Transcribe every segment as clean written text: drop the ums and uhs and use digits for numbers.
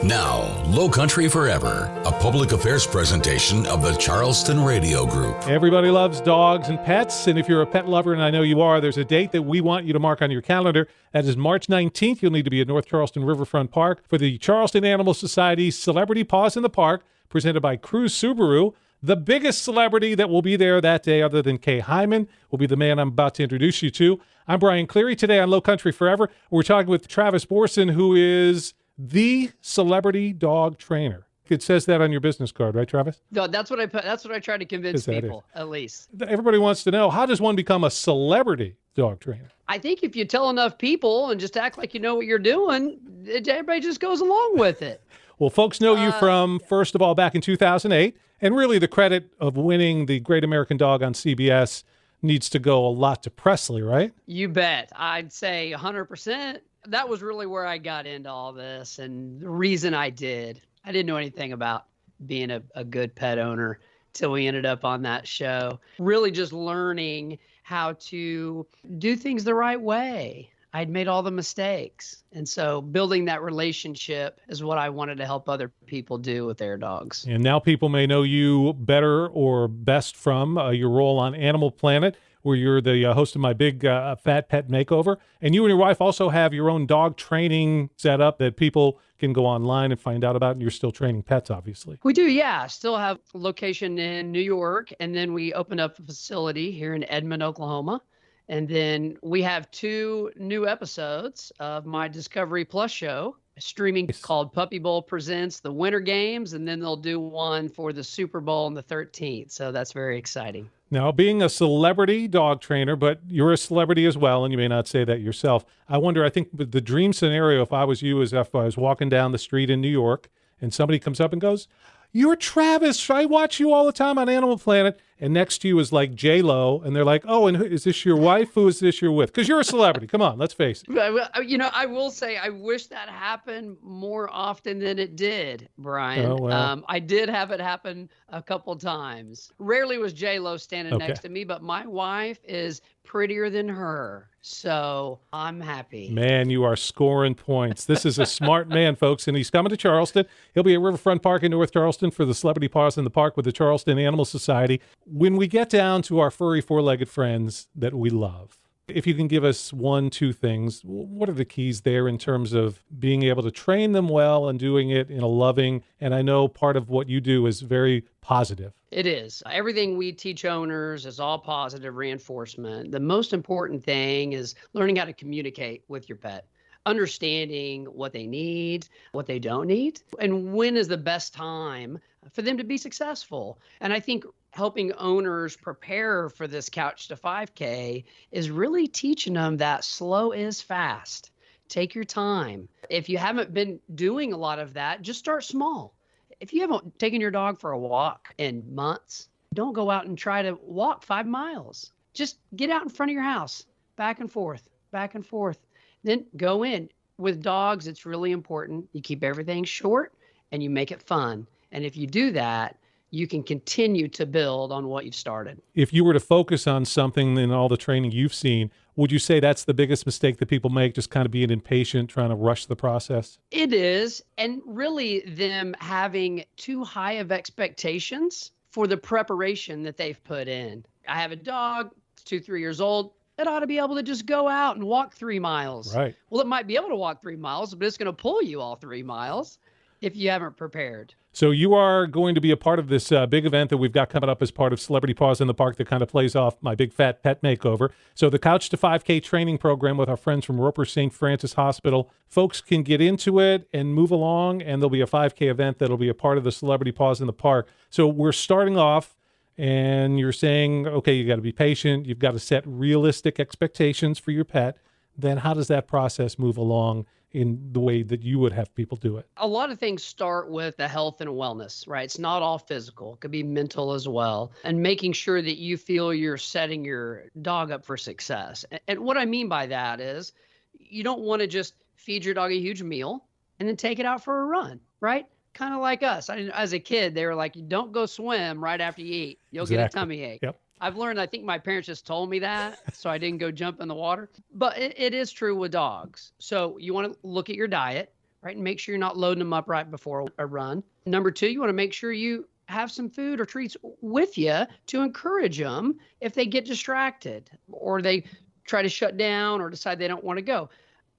Now, Lowcountry Forever, a public affairs presentation of the Charleston Radio Group. Everybody loves dogs and pets, and if you're a pet lover, and I know you are, there's a date that we want you to mark on your calendar. That is March 19th. You'll need to be at North Charleston Riverfront Park for the Charleston Animal Society's Celebrity Paws in the Park, presented by Cruise Subaru. The biggest celebrity that will be there that day, other than Kay Hyman, will be the man I'm about to introduce you to. I'm Brian Cleary. Today on Lowcountry Forever, we're talking with Travis Morrison, who is the celebrity dog trainer. It says that on your business card, right, Travis? No, that's what I put. That's what I try to convince people, at least. Everybody wants to know, how does one become a celebrity dog trainer? I think if you tell enough people and just act like you know what you're doing, everybody just goes along with it. Well, folks know you from, first of all, back in 2008, and really the credit of winning the Great American Dog on CBS needs to go a lot to Presley, right? You bet. I'd say 100%. That was really where I got into all this, and the reason I didn't know anything about being a good pet owner till we ended up on that show. Really just learning how to do things the right way. I'd made all the mistakes. And so building that relationship is what I wanted to help other people do with their dogs. And now people may know you better or best from your role on Animal Planet, where you're the host of My Big Fat Pet Makeover. And you and your wife also have your own dog training set up that people can go online and find out about. And you're still training pets, obviously. We do, yeah. Still have a location in New York. And then we opened up a facility here in Edmond, Oklahoma. And then we have 2 new episodes of my Discovery Plus show, streaming, called Puppy Bowl Presents the Winter Games. And then they'll do one for the Super Bowl on the 13th. So that's very exciting. Now, being a celebrity dog trainer, but you're a celebrity as well, and you may not say that yourself. I wonder, I think the dream scenario, if I was you, is if I was walking down the street in New York and somebody comes up and goes, "You're Travis. I watch you all the time on Animal Planet." And next to you is like J-Lo, and they're like, "Oh, and is this your wife? Who is this you're with?" Because you're a celebrity. Come on, let's face it. You know, I will say I wish that happened more often than it did, Brian. Oh, well. I did have it happen a couple times. Rarely was J-Lo standing next to me, but my wife is prettier than her. So I'm happy. Man, you are scoring points. This is a smart man, folks, and he's coming to Charleston. He'll be at Riverfront Park in North Charleston for the Celebrity Paws in the Park with the Charleston Animal Society. When we get down to our furry four-legged friends that we love, if you can give us 1, 2 things, what are the keys there in terms of being able to train them well and doing it in a loving, and I know part of what you do is very positive. It is. Everything we teach owners is all positive reinforcement. The most important thing is learning how to communicate with your pet, understanding what they need, what they don't need, and when is the best time for them to be successful. And I think helping owners prepare for this Couch to 5K is really teaching them that slow is fast. Take your time. If you haven't been doing a lot of that, just start small. If you haven't taken your dog for a walk in months, don't go out and try to walk 5 miles. Just get out in front of your house, back and forth, back and forth. Then go in. With dogs, it's really important. You keep everything short and you make it fun. And if you do that, you can continue to build on what you've started. If you were to focus on something in all the training you've seen, would you say that's the biggest mistake that people make, just kind of being impatient, trying to rush the process? It is. And really them having too high of expectations for the preparation that they've put in. I have a dog, 2, 3 years old. It ought to be able to just go out and walk 3 miles. Right. Well, it might be able to walk 3 miles, but it's going to pull you all 3 miles if you haven't prepared. So you are going to be a part of this big event that we've got coming up as part of Celebrity Paws in the Park that kind of plays off My Big Fat Pet Makeover. So the Couch to 5K training program with our friends from Roper St. Francis Hospital. Folks can get into it and move along, and there'll be a 5K event that'll be a part of the Celebrity Paws in the Park. So we're starting off, and you're saying, okay, you got to be patient. You've got to set realistic expectations for your pet. Then how does that process move along in the way that you would have people do it? A lot of things start with the health and wellness, right? It's not all physical. It could be mental as well. And making sure that you feel you're setting your dog up for success. And what I mean by that is you don't want to just feed your dog a huge meal and then take it out for a run, right? Kind of like us. As a kid, they were like, don't go swim right after you eat. You'll get a tummy ache. Yep. I've learned, I think my parents just told me that, so I didn't go jump in the water. But it is true with dogs. So you want to look at your diet, right? And make sure you're not loading them up right before a run. Number two, you want to make sure you have some food or treats with you to encourage them if they get distracted or they try to shut down or decide they don't want to go.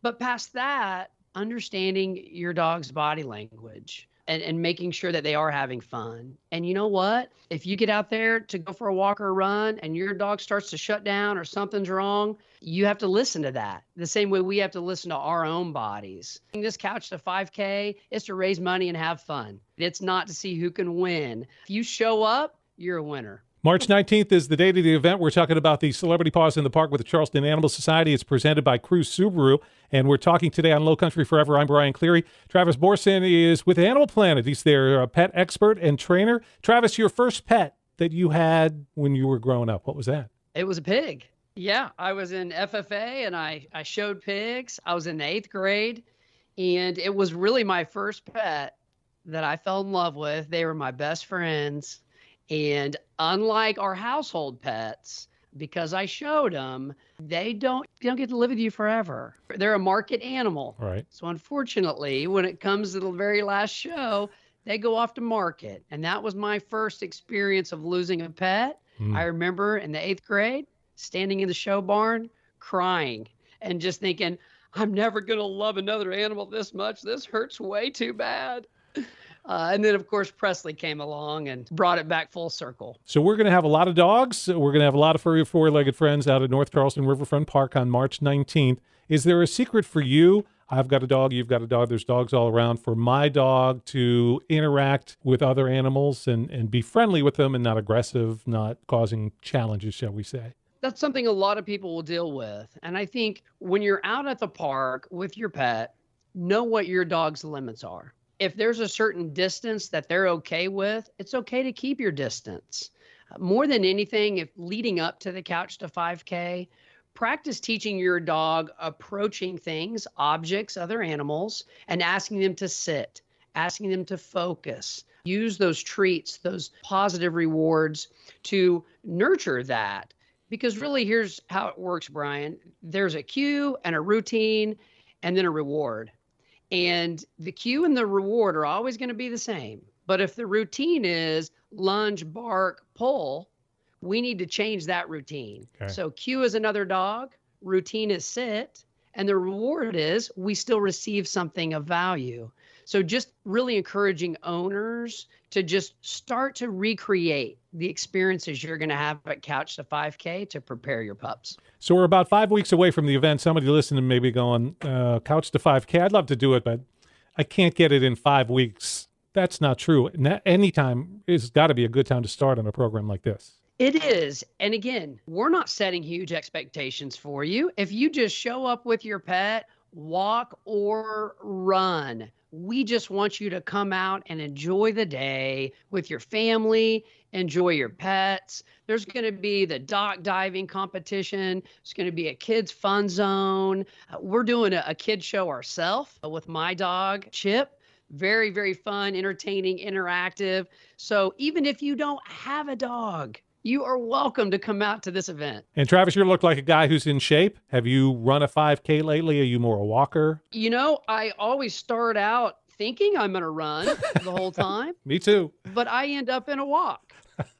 But past that, understanding your dog's body language and making sure that they are having fun. And you know what? If you get out there to go for a walk or a run and your dog starts to shut down or something's wrong, you have to listen to that. The same way we have to listen to our own bodies. This Couch to 5K is to raise money and have fun. It's not to see who can win. If you show up, you're a winner. March 19th is the date of the event. We're talking about the Celebrity Paws in the Park with the Charleston Animal Society. It's presented by Cruise Subaru, and we're talking today on Lowcountry Forever. I'm Brian Cleary. Travis Morrison is with Animal Planet. He's their pet expert and trainer. Travis, your first pet that you had when you were growing up, what was that? It was a pig. Yeah, I was in FFA, and I showed pigs. I was in the 8th grade, and it was really my first pet that I fell in love with. They were my best friends. And unlike our household pets, because I showed them, they don't get to live with you forever. They're a market animal. Right. So unfortunately, when it comes to the very last show, they go off to market. And that was my first experience of losing a pet. I remember in the 8th grade, standing in the show barn, crying and just thinking, I'm never going to love another animal this much. This hurts way too bad. And then, of course, Presley came along and brought it back full circle. So we're going to have a lot of dogs. We're going to have a lot of furry four-legged friends out at North Charleston Riverfront Park on March 19th. Is there a secret for you? I've got a dog. You've got a dog. There's dogs all around. For my dog to interact with other animals and be friendly with them and not aggressive, not causing challenges, shall we say? That's something a lot of people will deal with. And I think when you're out at the park with your pet, know what your dog's limits are. If there's a certain distance that they're okay with, it's okay to keep your distance. More than anything, if leading up to the Couch to 5K, practice teaching your dog approaching things, objects, other animals, and asking them to sit, asking them to focus. Use those treats, those positive rewards to nurture that. Because really, here's how it works, Brian. There's a cue and a routine and then a reward. And the cue and the reward are always going to be the same. But if the routine is lunge, bark, pull, we need to change that routine. Okay. So cue is another dog, routine is sit, and the reward is we still receive something of value. So just really encouraging owners to just start to recreate the experiences you're going to have at Couch to 5K to prepare your pups. So we're about 5 weeks away from the event. Somebody listening may be going, Couch to 5K, I'd love to do it, but I can't get it in 5 weeks. That's not true. Anytime has got to be a good time to start on a program like this. It is. And again, we're not setting huge expectations for you. If you just show up with your pet, walk or run, we just want you to come out and enjoy the day with your family, enjoy your pets. There's going to be the dock diving competition. There's going to be a kids fun zone. We're doing a kid show ourselves with my dog, Chip. Very, very fun, entertaining, interactive. So even if you don't have a dog, you are welcome to come out to this event. And Travis, you look like a guy who's in shape. Have you run a 5K lately? Are you more a walker? You know, I always start out thinking I'm going to run the whole time. Me too. But I end up in a walk.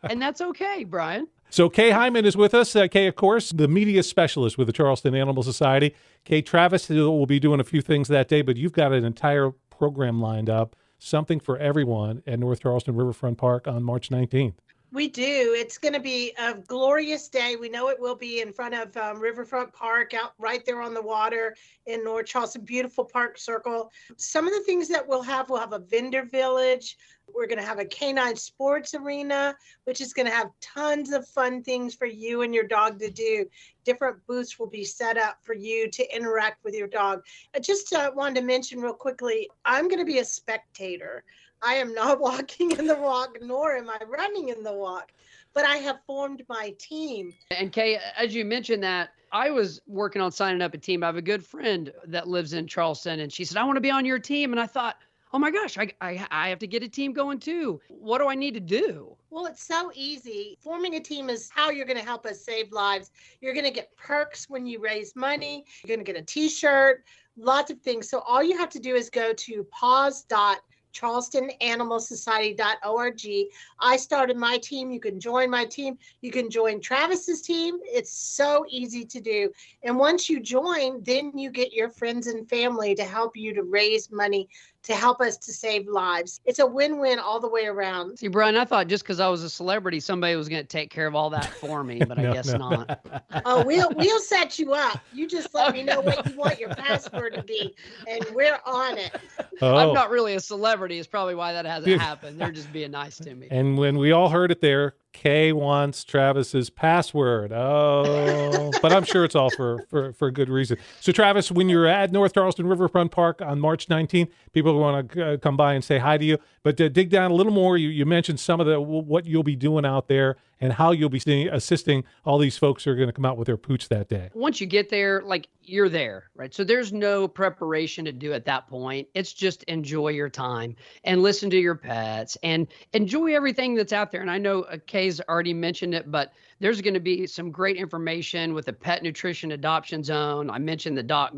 And that's okay, Brian. So Kay Hyman is with us. Kay, of course, the media specialist with the Charleston Animal Society. Kay, Travis will be doing a few things that day, but you've got an entire program lined up, something for everyone at North Charleston Riverfront Park on March 19th. We do. It's going to be a glorious day. We know it will be in front of Riverfront Park, out right there on the water in North Charleston. Beautiful park circle. Some of the things that we'll have a vendor village. We're going to have a canine sports arena, which is going to have tons of fun things for you and your dog to do. Different booths will be set up for you to interact with your dog. I just wanted to mention real quickly, I'm going to be a spectator. I am not walking in the walk, nor am I running in the walk, but I have formed my team. And Kay, as you mentioned that, I was working on signing up a team. I have a good friend that lives in Charleston, and she said, I want to be on your team. And I thought, oh my gosh, I have to get a team going too. What do I need to do? Well, it's so easy. Forming a team is how you're going to help us save lives. You're going to get perks when you raise money. You're going to get a t-shirt. lots of things. So all you have to do is go to paws.charlestonanimalsociety.org. I started my team. You can join my team. You can join Travis's team. It's so easy to do. And once you join, then you get your friends and family to help you to raise money to help us to save lives. It's a win-win all the way around. See, Brian, I thought just because I was a celebrity, somebody was going to take care of all that for me, but I guess not. Oh, we'll set you up. You just let me know what you want your password to be, and we're on it. Oh. I'm not really a celebrity. Is probably why that hasn't happened. They're just being nice to me. And when we all heard it there, Kay wants Travis's password. Oh, but I'm sure it's all for a good reason. So, Travis, when you're at North Charleston Riverfront Park on March 19th, people want to come by and say hi to you. But to dig down a little more, you mentioned some of what you'll be doing out there and how you'll be assisting all these folks who are going to come out with their pooch that day. Once you get there, like, you're there, right? So there's no preparation to do at that point. It's just enjoy your time and listen to your pets and enjoy everything that's out there. And I know Kay's already mentioned it, but there's going to be some great information with the pet nutrition adoption zone. I mentioned the doc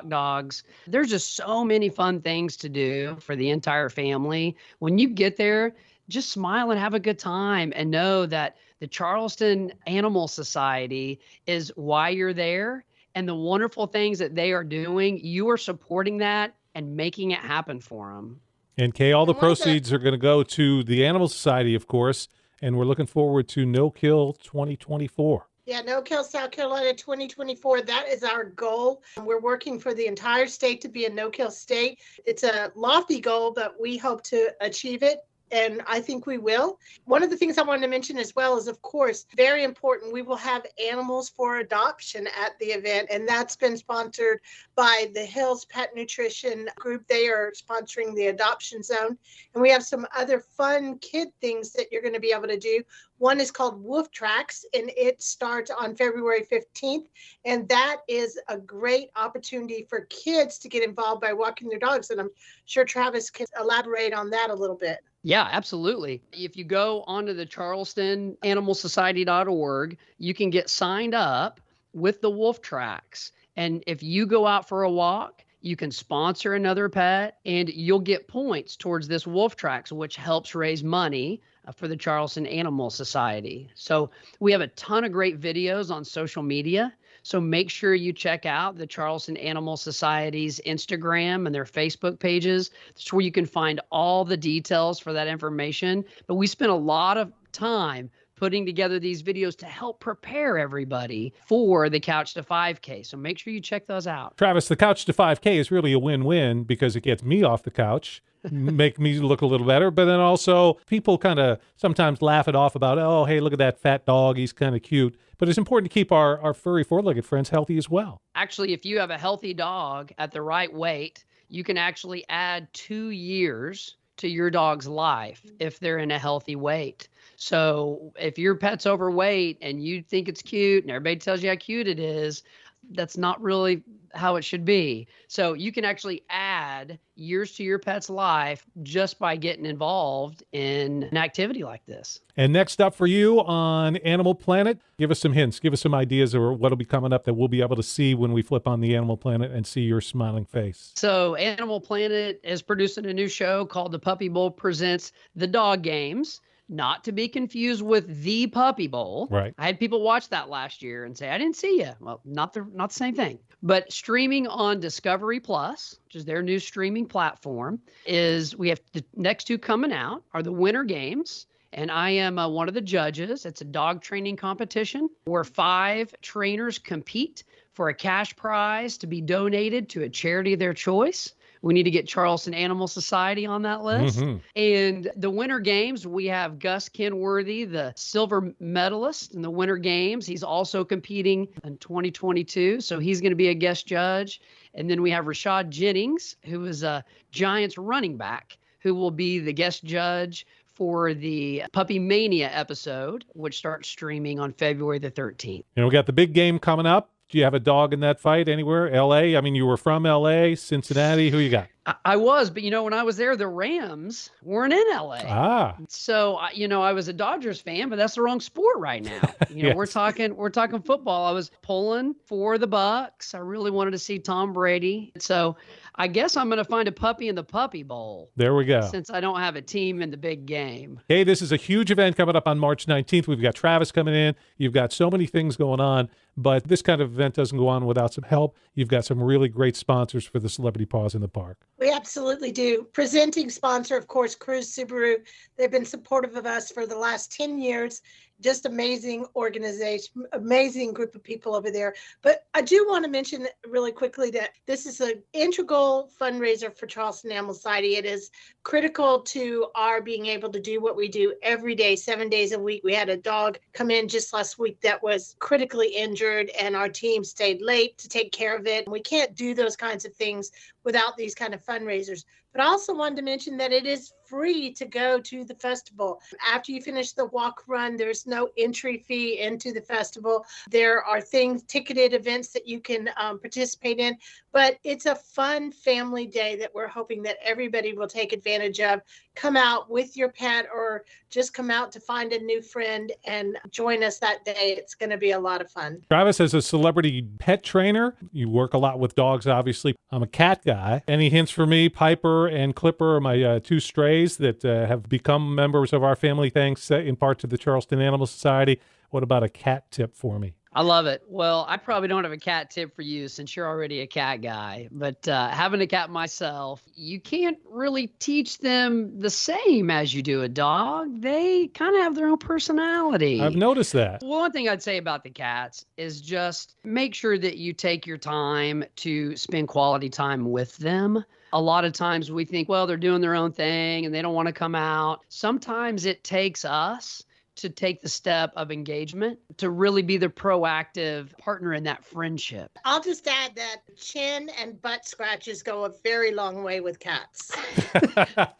dogs. There's just so many fun things to do for the entire family. When you get there, just smile and have a good time and know that the Charleston Animal Society is why you're there. And the wonderful things that they are doing, you are supporting that and making it happen for them. And Kay, all the proceeds are going to go to the Animal Society, of course, and we're looking forward to No Kill 2024. Yeah, No Kill South Carolina 2024. That is our goal. We're working for the entire state to be a no kill state. It's a lofty goal, but we hope to achieve it. And I think we will. One of the things I wanted to mention as well is, of course, very important, we will have animals for adoption at the event. And that's been sponsored by the Hills Pet Nutrition Group. They are sponsoring the adoption zone. And we have some other fun kid things that you're going to be able to do. One is called Wolf Tracks, and it starts on February 15th. And that is a great opportunity for kids to get involved by walking their dogs. And I'm sure Travis can elaborate on that a little bit. Yeah, absolutely. If you go onto the charlestonanimalsociety.org, you can get signed up with the Wolf Tracks. And if you go out for a walk, you can sponsor another pet and you'll get points towards this Wolf Tracks, which helps raise money for the Charleston Animal Society. So we have a ton of great videos on social media. So make sure you check out the Charleston Animal Society's Instagram and their Facebook pages. That's where you can find all the details for that information. But we spent a lot of time putting together these videos to help prepare everybody for the Couch to 5K. So make sure you check those out. Travis, the Couch to 5K is really a win-win because it gets me off the couch, make me look a little better, but then also people kind of sometimes laugh it off about, oh, hey, look at that fat dog, he's kind of cute. But it's important to keep our furry four-legged friends healthy as well. Actually, if you have a healthy dog at the right weight, you can actually add 2 years to your dog's life if they're in a healthy weight. So if your pet's overweight and you think it's cute and everybody tells you how cute it is, that's not really how it should be. So you can actually add years to your pet's life just by getting involved in an activity like this. And next up for you on Animal Planet, give us some hints, give us some ideas of what'll be coming up that we'll be able to see when we flip on the Animal Planet and see your smiling face. So Animal Planet is producing a new show called The Puppy Bowl Presents The Dog Games. Not to be confused with The Puppy Bowl. Right. I had people watch that last year and say, I didn't see you. Well, not the same thing. But streaming on Discovery Plus, which is their new streaming platform, we have the next two coming out are the Winter Games. And I am one of the judges. It's a dog training competition where 5 trainers compete for a cash prize to be donated to a charity of their choice. We need to get Charleston Animal Society on that list. Mm-hmm. And the Winter Games, we have Gus Kenworthy, the silver medalist in the Winter Games. He's also competing in 2022, so he's going to be a guest judge. And then we have Rashad Jennings, who is a Giants running back, who will be the guest judge for the Puppy Mania episode, which starts streaming on February the 13th. And we got the big game coming up. Do you have a dog in that fight anywhere? L.A.? I mean, you were from L.A., Cincinnati. Who you got? I was, but when I was there, the Rams weren't in LA. Ah, So, I was a Dodgers fan, but that's the wrong sport right now. yes. We're talking football. I was pulling for the Bucks. I really wanted to see Tom Brady. So I guess I'm going to find a puppy in the Puppy Bowl. There we go. Since I don't have a team in the big game. Hey, this is a huge event coming up on March 19th. We've got Travis coming in. You've got so many things going on, but this kind of event doesn't go on without some help. You've got some really great sponsors for the Celebrity Paws in the Park. We absolutely do. Presenting sponsor, of course, Cruise Subaru. They've been supportive of us for the last 10 years. Just amazing organization, amazing group of people over there. But I do want to mention really quickly that this is an integral fundraiser for Charleston Animal Society. It is critical to our being able to do what we do every day, 7 days a week. We had a dog come in just last week that was critically injured, and our team stayed late to take care of it. We can't do those kinds of things without these kind of fundraisers. But I also wanted to mention that it is free to go to the festival. After you finish the walk run, there's no entry fee into the festival. There are ticketed events that you can participate in, but it's a fun family day that we're hoping that everybody will take advantage of. Come out with your pet or just come out to find a new friend and join us that day. It's going to be a lot of fun. Travis, as a celebrity pet trainer, you work a lot with dogs, obviously. I'm a cat guy. Any hints for me? Piper and Clipper are my two strays that have become members of our family, thanks in part to the Charleston Animal Society. What about a cat tip for me? I love it. Well, I probably don't have a cat tip for you since you're already a cat guy, but having a cat myself, you can't really teach them the same as you do a dog. They kind of have their own personality. I've noticed that. One thing I'd say about the cats is just make sure that you take your time to spend quality time with them. A lot of times we think, well, they're doing their own thing and they don't want to come out. Sometimes it takes us to take the step of engagement to really be the proactive partner in that friendship. I'll just add that chin and butt scratches go a very long way with cats.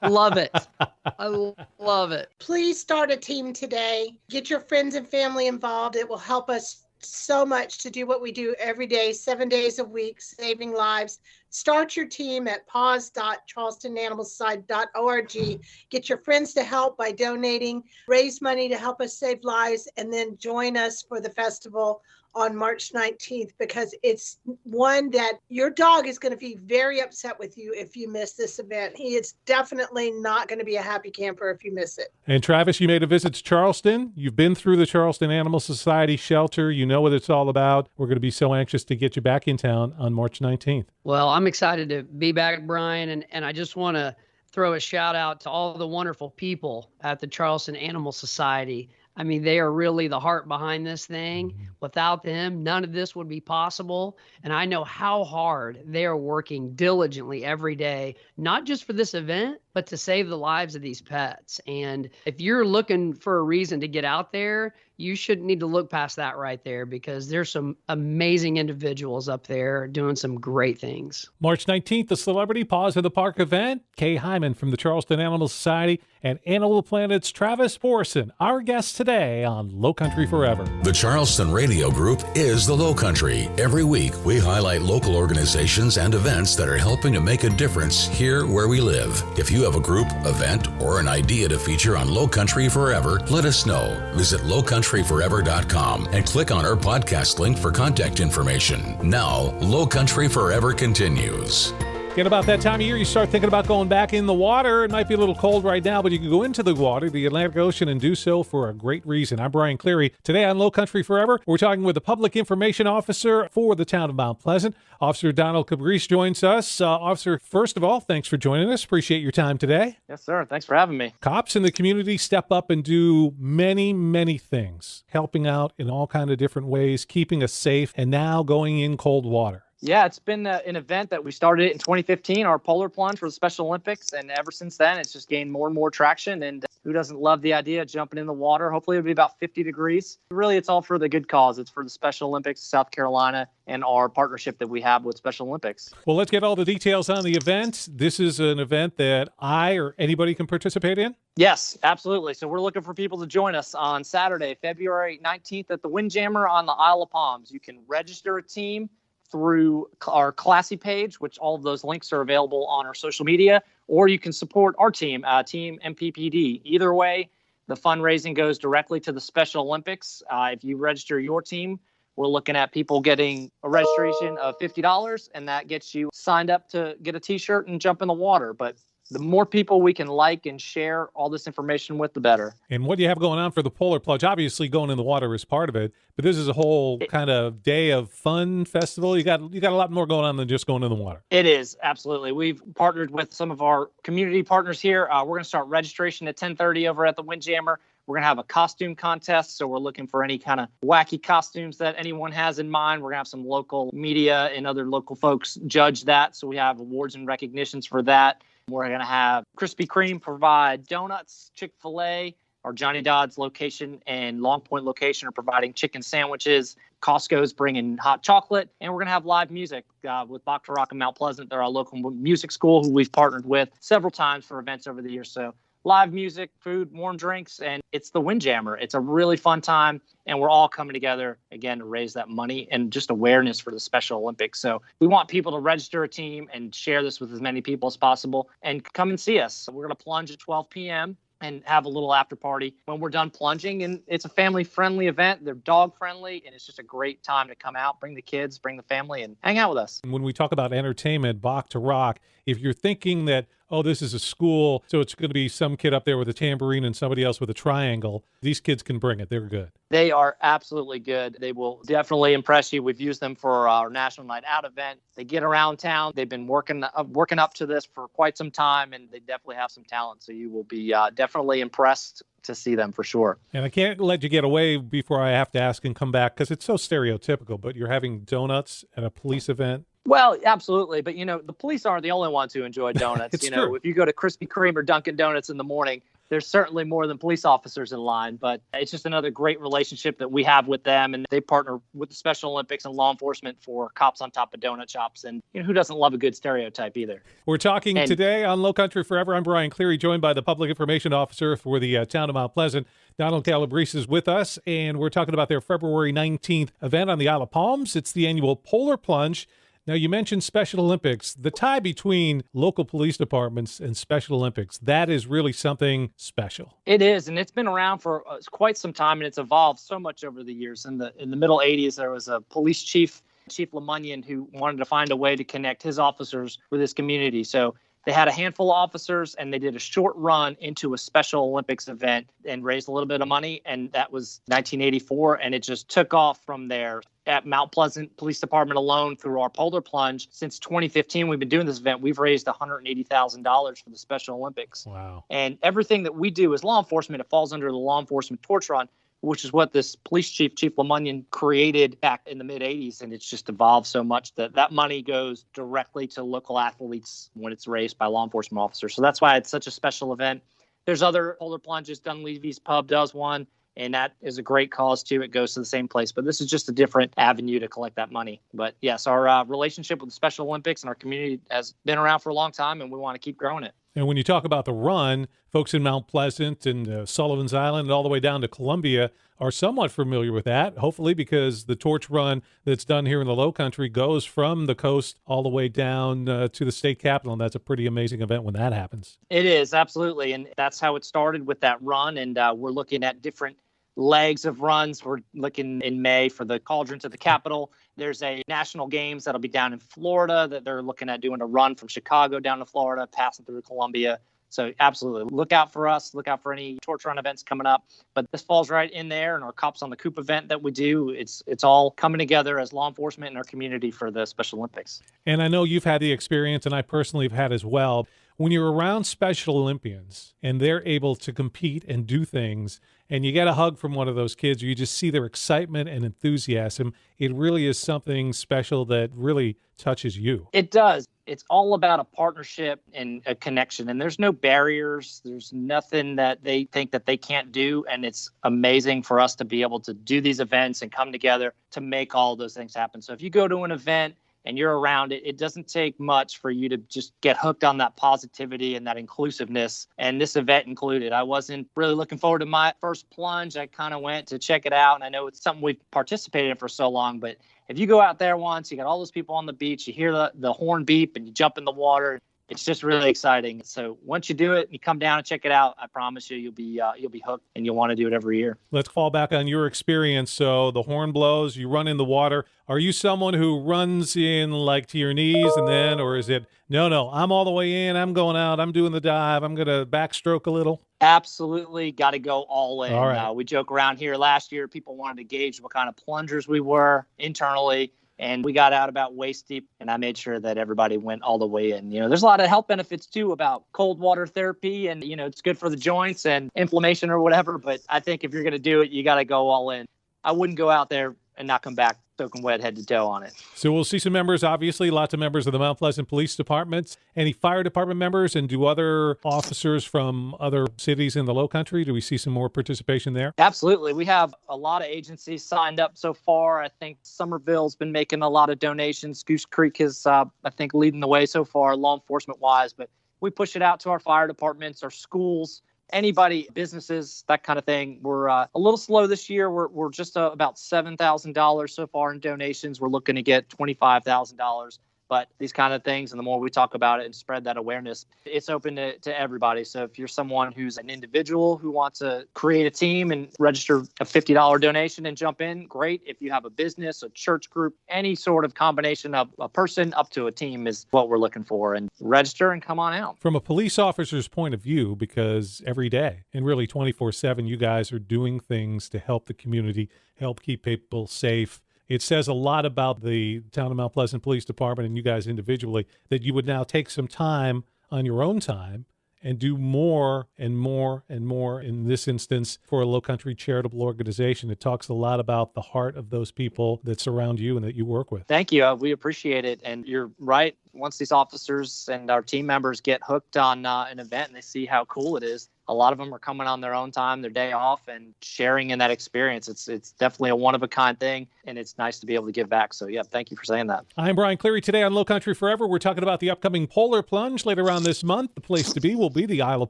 Love it. I love it. Please start a team today. Get your friends and family involved. It will help us so much to do what we do every day, 7 days a week, saving lives. Start your team at paws.charlestonanimalsociety.org. Get your friends to help by donating, raise money to help us save lives, and then join us for the festival on March 19th, because it's one that your dog is going to be very upset with you if you miss this event. He is definitely not going to be a happy camper if you miss it. And Travis, you made a visit to Charleston. You've been through the Charleston Animal Society shelter. You know what it's all about. We're going to be so anxious to get you back in town on March 19th. Well, I'm excited to be back, Brian, and I just want to throw a shout out to all the wonderful people at the Charleston Animal Society. I mean, they are really the heart behind this thing. Without them, none of this would be possible. And I know how hard they are working diligently every day, not just for this event, but to save the lives of these pets. And if you're looking for a reason to get out there, you shouldn't need to look past that right there, because there's some amazing individuals up there doing some great things. March 19th, the Celebrity Paws in the Park event. Kay Hyman from the Charleston Animal Society and Animal Planet's Travis Morrison, our guests today on Lowcountry Forever. The Charleston Radio Group is the Lowcountry. Every week, we highlight local organizations and events that are helping to make a difference here where we live. If you have a group, event, or an idea to feature on Lowcountry Forever, let us know. Visit lowcountryforever.com and click on our podcast link for contact information. Now, Lowcountry Forever continues. Get about that time of year, you start thinking about going back in the water. It might be a little cold right now, but you can go into the water, the Atlantic Ocean, and do so for a great reason. I'm Brian Cleary. Today on Lowcountry Forever, we're talking with the Public Information Officer for the town of Mount Pleasant. Officer Donald Calabrese joins us. Officer, first of all, thanks for joining us. Appreciate your time today. Yes, sir. Thanks for having me. Cops in the community step up and do many, many things, helping out in all kinds of different ways, keeping us safe, and now going in cold water. Yeah, it's been an event that we started in 2015, our polar plunge for the Special Olympics. And ever since then, it's just gained more and more traction. And who doesn't love the idea of jumping in the water? Hopefully it'll be about 50 degrees. Really, it's all for the good cause. It's for the Special Olympics, South Carolina, and our partnership that we have with Special Olympics. Well, let's get all the details on the event. This is an event that I or anybody can participate in? Yes, absolutely. So we're looking for people to join us on Saturday, February 19th at the Windjammer on the Isle of Palms. You can register a team through our Classy page, which all of those links are available on our social media, or you can support our team, Team MPPD. Either way, the fundraising goes directly to the Special Olympics. If you register your team, we're looking at people getting a registration of $50, and that gets you signed up to get a T-shirt and jump in the water. But the more people we can like and share all this information with, the better. And what do you have going on for the Polar Plunge? Obviously, going in the water is part of it, but this is a whole kind of day of fun festival. You got a lot more going on than just going in the water. It is, absolutely. We've partnered with some of our community partners here. We're going to start registration at 10:30 over at the Windjammer. We're going to have a costume contest, so we're looking for any kind of wacky costumes that anyone has in mind. We're going to have some local media and other local folks judge that, so we have awards and recognitions for that. We're going to have Krispy Kreme provide donuts, Chick-fil-A, our Johnny Dodd's location and Long Point location are providing chicken sandwiches. Costco's bringing hot chocolate, and we're going to have live music with Bach to Rock in Mount Pleasant. They're our local music school who we've partnered with several times for events over the years. So live music, food, warm drinks, and it's the Windjammer. It's a really fun time, and we're all coming together, again, to raise that money and just awareness for the Special Olympics. So we want people to register a team and share this with as many people as possible and come and see us. So we're going to plunge at 12 p.m. and have a little after party when we're done plunging. And it's a family-friendly event. They're dog-friendly, and it's just a great time to come out, bring the kids, bring the family, and hang out with us. When we talk about entertainment, Bach to Rock, if you're thinking that, oh, this is a school, so it's going to be some kid up there with a tambourine and somebody else with a triangle, these kids can bring it. They're good. They are absolutely good. They will definitely impress you. We've used them for our National Night Out event. They get around town. They've been working up to this for quite some time, and they definitely have some talent. So you will be definitely impressed to see them for sure. And I can't let you get away before I have to ask and come back because it's so stereotypical, but you're having donuts at a police event. Well, absolutely. But, the police aren't the only ones who enjoy donuts. It's true. If you go to Krispy Kreme or Dunkin' Donuts in the morning, there's certainly more than police officers in line. But it's just another great relationship that we have with them. And they partner with the Special Olympics and law enforcement for cops on top of donut shops. And who doesn't love a good stereotype either? We're talking today on Lowcountry Forever. I'm Brian Cleary, joined by the Public Information Officer for the town of Mount Pleasant. Donald Calabrese is with us, and we're talking about their February 19th event on the Isle of Palms. It's the annual Polar Plunge. Now, you mentioned Special Olympics. The tie between local police departments and Special Olympics, that is really something special. It is, and it's been around for quite some time, and it's evolved so much over the years. In the middle 80s, there was a police chief, Chief LeMunyon, who wanted to find a way to connect his officers with his community. So they had a handful of officers, and they did a short run into a Special Olympics event and raised a little bit of money, and that was 1984, and it just took off from there. At Mount Pleasant Police Department alone, through our Polar Plunge, since 2015, we've been doing this event. We've raised $180,000 for the Special Olympics. Wow. And everything that we do as law enforcement, it falls under the law enforcement torch run, which is what this police chief, Chief LeMunyon, created back in the mid-'80s. And it's just evolved so much that money goes directly to local athletes when it's raised by law enforcement officers. So that's why it's such a special event. There's other Polar Plunges. Dunleavy's Pub does one, and that is a great cause too. It goes to the same place, but this is just a different avenue to collect that money. But yes, our relationship with the Special Olympics and our community has been around for a long time, and we want to keep growing it. And when you talk about the run, folks in Mount Pleasant and Sullivan's Island and all the way down to Columbia are somewhat familiar with that, hopefully, because the torch run that's done here in the Lowcountry goes from the coast all the way down to the state capitol, and that's a pretty amazing event when that happens. It is, absolutely, and that's how it started with that run, and we're looking at different legs of runs. We're looking in May for the Cauldron to the Capitol. There's a national games that'll be down in Florida that they're looking at doing a run from Chicago down to Florida, passing through Columbia. So absolutely, look out for us. Look out for any torch run events coming up. But this falls right in there, and our Cops on the Coop event that we do, it's all coming together as law enforcement in our community for the Special Olympics. And I know you've had the experience, and I personally have had as well. When you're around Special Olympians and they're able to compete and do things, and you get a hug from one of those kids, or you just see their excitement and enthusiasm, it really is something special that really touches you. It does. It's all about a partnership and a connection, and there's no barriers. There's nothing that they think that they can't do, and it's amazing for us to be able to do these events and come together to make all those things happen. So if you go to an event and you're around it, it doesn't take much for you to just get hooked on that positivity and that inclusiveness. And this event included. I wasn't really looking forward to my first plunge. I kind of went to check it out. And I know it's something we've participated in for so long, but if you go out there once, you got all those people on the beach, you hear the horn beep and you jump in the water. It's just really exciting. So once you do it and you come down and check it out, I promise you, you'll be hooked and you'll want to do it every year. Let's fall back on your experience. So the horn blows, you run in the water. Are you someone who runs in like to your knees and then, or is it, no, I'm all the way in, I'm going out, I'm doing the dive, I'm going to backstroke a little? Absolutely got to go all in. All right. We joke around here last year, people wanted to gauge what kind of plungers we were internally. And we got out about waist deep, and I made sure that everybody went all the way in. There's a lot of health benefits, too, about cold water therapy. And, it's good for the joints and inflammation or whatever. But I think if you're going to do it, you got to go all in. I wouldn't go out there and not come back soaking wet head to toe on it. So we'll see some members, obviously, lots of members of the Mount Pleasant Police Department. Any fire department members, and do other officers from other cities in the Lowcountry? Do we see some more participation there? Absolutely. We have a lot of agencies signed up so far. I think Somerville's been making a lot of donations. Goose Creek is, I think, leading the way so far, law enforcement-wise. But we push it out to our fire departments, our schools, anybody, businesses, that kind of thing. We're a little slow this year. We're just about $7,000 so far in donations. We're looking to get $25,000. But these kind of things, and the more we talk about it and spread that awareness, it's open to everybody. So if you're someone who's an individual who wants to create a team and register a $50 donation and jump in, great. If you have a business, a church group, any sort of combination of a person up to a team is what we're looking for. And register and come on out. From a police officer's point of view, because every day and really 24/7, you guys are doing things to help the community, help keep people safe. It says a lot about the Town of Mount Pleasant Police Department and you guys individually that you would now take some time on your own time and do more and more and more, in this instance, for a Lowcountry charitable organization. It talks a lot about the heart of those people that surround you and that you work with. Thank you. We appreciate it. And you're right. Once these officers and our team members get hooked on an event and they see how cool it is, a lot of them are coming on their own time, their day off, and sharing in that experience. It's definitely a one-of-a-kind thing, and it's nice to be able to give back. So, yeah, thank you for saying that. I'm Brian Cleary. Today on Lowcountry Forever, we're talking about the upcoming Polar Plunge later on this month. The place to be will be the Isle of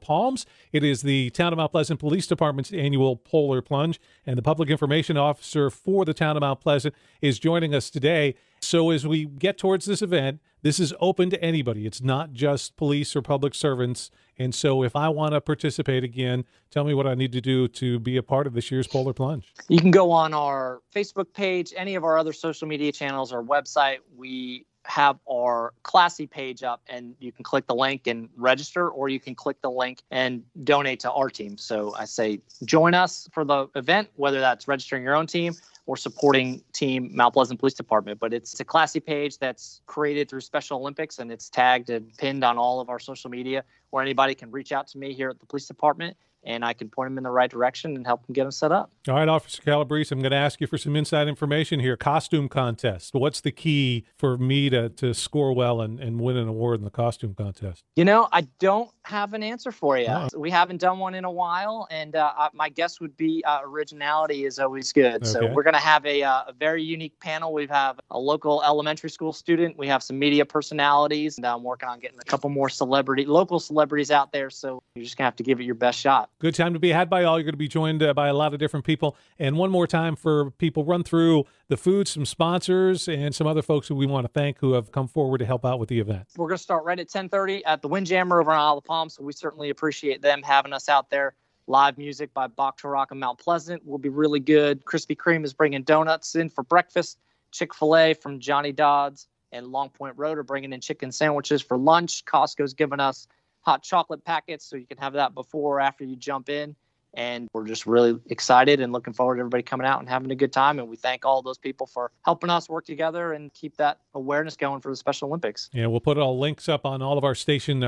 Palms. It is the Town of Mount Pleasant Police Department's annual Polar Plunge, and the Public Information Officer for the Town of Mount Pleasant is joining us today. So as we get towards this event, this is open to anybody. It's not just police or public servants. And so if I want to participate again, tell me what I need to do to be a part of this year's Polar Plunge. You can go on our Facebook page, any of our other social media channels, our website. We have our Classy page up, and you can click the link and register, or you can click the link and donate to our team. So I say join us for the event, whether that's registering your own team or supporting Team Mount Pleasant Police Department. But it's a Classy page that's created through Special Olympics, and it's tagged and pinned on all of our social media, where anybody can reach out to me here at the police department, and I can point them in the right direction and help them get them set up. All right, Officer Calabrese, I'm going to ask you for some inside information here. Costume contest. What's the key for me to score well and win an award in the costume contest? I don't have an answer for you. Oh. We haven't done one in a while, and my guess would be originality is always good. Okay. So we're going to have a very unique panel. We have a local elementary school student. We have some media personalities, and I'm working on getting a couple more local celebrities out there. So you're just going to have to give it your best shot. Good time to be had by all. You're going to be joined by a lot of different people. And one more time for people, run through the food, some sponsors, and some other folks who we want to thank who have come forward to help out with the event. We're going to start right at 10:30 at the Windjammer over on Isle of Palms. So we certainly appreciate them having us out there. Live music by Bach to Rock and Mount Pleasant will be really good. Krispy Kreme is bringing donuts in for breakfast. Chick-fil-A from Johnny Dodds and Long Point Road are bringing in chicken sandwiches for lunch. Costco's giving us hot chocolate packets, so you can have that before or after you jump in. And we're just really excited and looking forward to everybody coming out and having a good time. And we thank all those people for helping us work together and keep that awareness going for the Special Olympics. Yeah, we'll put all links up on all of our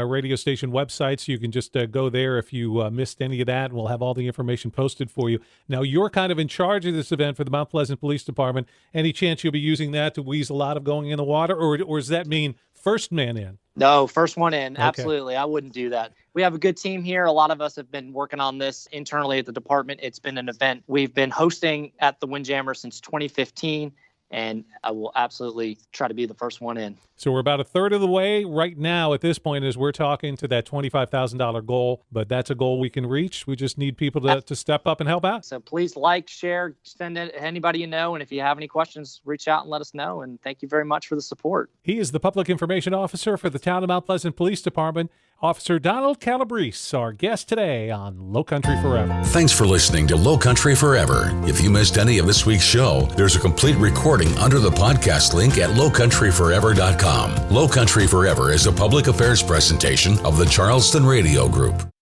radio station websites. You can just go there if you missed any of that, and we'll have all the information posted for you. Now, you're kind of in charge of this event for the Mount Pleasant Police Department. Any chance you'll be using that to weasel out of going in the water, or does that mean first man in? No, first one in. Okay. Absolutely. I wouldn't do that. We have a good team here. A lot of us have been working on this internally at the department. It's been an event we've been hosting at the Windjammer since 2015. and I will absolutely try to be the first one in. So we're about a third of the way right now at this point as we're talking to that $25,000 goal, but that's a goal we can reach. We just need people to step up and help out. So please like, share, send it to anybody you know. And if you have any questions, reach out and let us know. And thank you very much for the support. He is the Public Information Officer for the Town of Mount Pleasant Police Department, Officer Donald Calabrese, our guest today on Lowcountry Forever. Thanks for listening to Lowcountry Forever. If you missed any of this week's show, there's a complete recording under the podcast link at lowcountryforever.com. Lowcountry Forever is a public affairs presentation of the Charleston Radio Group.